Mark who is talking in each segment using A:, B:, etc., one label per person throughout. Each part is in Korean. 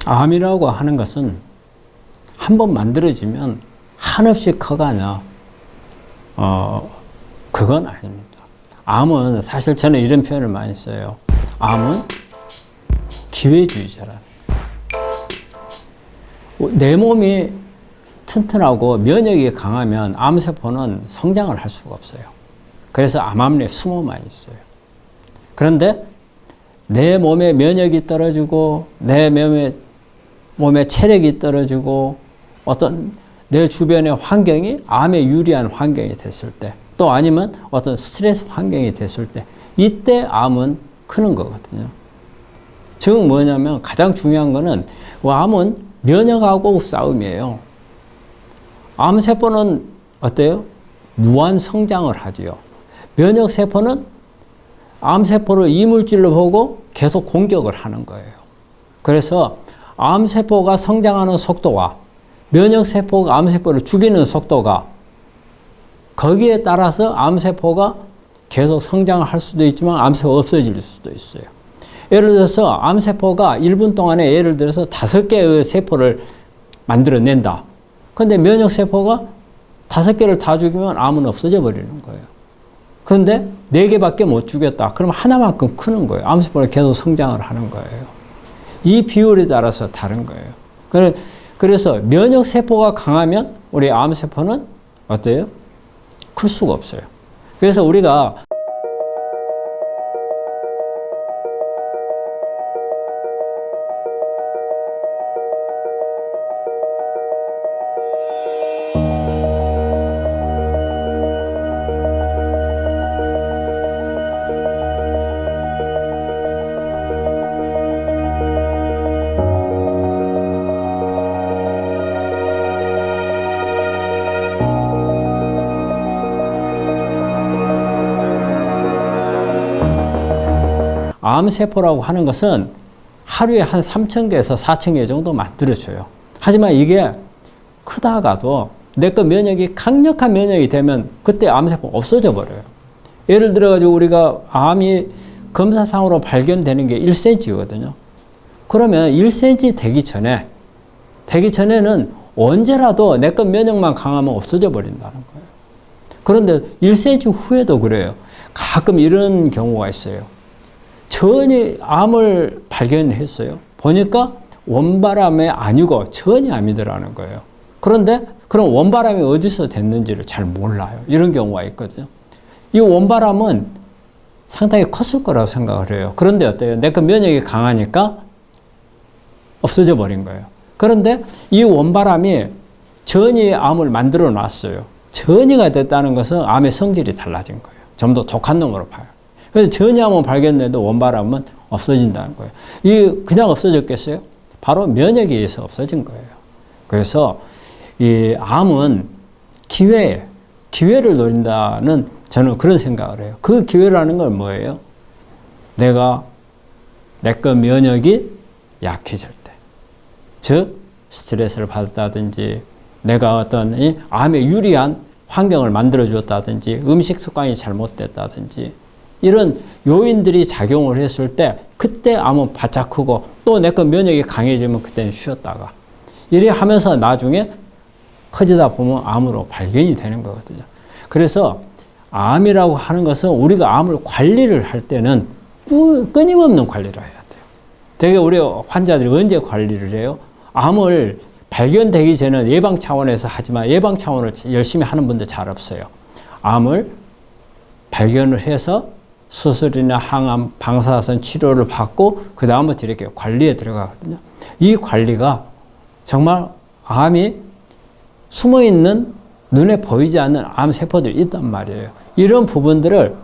A: 암이라고 하는 것은 한번 만들어지면 한없이 커가냐? 그건 아닙니다. 암은 사실 저는 이런 표현을 많이 써요. 암은 기회주의자라는 거예요. 내 몸이 튼튼하고 면역이 강하면 암세포는 성장을 할 수가 없어요. 그래서 암암리에 숨어만 있어요. 그런데 내 몸의 면역이 떨어지고 내 몸의 체력이 떨어지고 어떤 내 주변의 환경이 암에 유리한 환경이 됐을 때, 또 아니면 어떤 스트레스 환경이 됐을 때, 이때 암은 크는 거거든요. 즉 뭐냐면 가장 중요한 거는 암은 면역하고 싸움이에요. 암세포는 어때요? 무한 성장을 하지요. 면역세포는 암세포를 이물질로 보고 계속 공격을 하는 거예요. 그래서 암세포가 성장하는 속도와 면역세포가 암세포를 죽이는 속도가, 거기에 따라서 암세포가 계속 성장을 할 수도 있지만 암세포가 없어질 수도 있어요. 예를 들어서 암세포가 1분 동안에 예를 들어서 5개의 세포를 만들어낸다. 그런데 면역세포가 5개를 다 죽이면 암은 없어져 버리는 거예요. 그런데 4개밖에 못 죽였다. 그럼 하나만큼 크는 거예요. 암세포는 계속 성장을 하는 거예요. 이 비율에 따라서 다른 거예요. 그래서 면역세포가 강하면 우리 암세포는 어때요? 클 수가 없어요. 그래서 우리가 암세포라고 하는 것은 하루에 한 3,000개에서 4,000개 정도 만들어져요. 하지만 이게 크다가도 내 거 면역이 강력한 면역이 되면 그때 암세포 없어져 버려요. 예를 들어가지고 우리가 암이 검사상으로 발견되는 게 1cm거든요. 그러면 1cm 되기 전에는 언제라도 내 거 면역만 강하면 없어져 버린다는 거예요. 그런데 1cm 후에도 그래요. 가끔 이런 경우가 있어요. 전이 암을 발견했어요. 보니까 원바람이 아니고 전이 암이더라는 거예요. 그런데 그럼 원바람이 어디서 됐는지를 잘 몰라요. 이런 경우가 있거든요. 이 원바람은 상당히 컸을 거라고 생각을 해요. 그런데 어때요? 내 거 면역이 강하니까 없어져 버린 거예요. 그런데 이 원바람이 전이의 암을 만들어 놨어요. 전이가 됐다는 것은 암의 성질이 달라진 거예요. 좀 더 독한 놈으로 봐요. 그래서 전이암은 발견돼도 원바람은 없어진다는 거예요. 이 그냥 없어졌겠어요? 바로 면역에 의해서 없어진 거예요. 그래서 이 암은 기회를 노린다는 저는 그런 생각을 해요. 그 기회라는 건 뭐예요? 내 거 면역이 약해질 때, 즉 스트레스를 받았다든지 내가 어떤 이 암에 유리한 환경을 만들어 주었다든지 음식 습관이 잘못됐다든지 이런 요인들이 작용을 했을 때 그때 암은 바짝 크고 또 내 거 면역이 강해지면 그때는 쉬었다가 이래 하면서 나중에 커지다 보면 암으로 발견이 되는 거거든요. 그래서 암이라고 하는 것은 우리가 암을 관리를 할 때는 끊임없는 관리를 해야 돼요. 되게 우리 환자들이 언제 관리를 해요? 암을 발견되기 전에 예방 차원에서 하지만 예방 차원을 열심히 하는 분들 잘 없어요. 암을 발견을 해서 수술이나 항암, 방사선 치료를 받고 그 다음부터 이렇게 관리에 들어가거든요. 이 관리가 정말 암이 숨어있는 눈에 보이지 않는 암세포들이 있단 말이에요. 이런 부분들을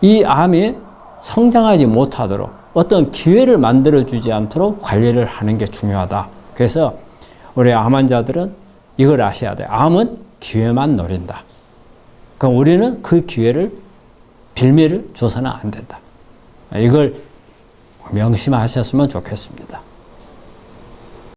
A: 이 암이 성장하지 못하도록 어떤 기회를 만들어주지 않도록 관리를 하는 게 중요하다. 그래서 우리 암 환자들은 이걸 아셔야 돼요. 암은 기회만 노린다. 그럼 우리는 그 기회를 빌미를 줘서는 안 된다. 이걸 명심하셨으면 좋겠습니다.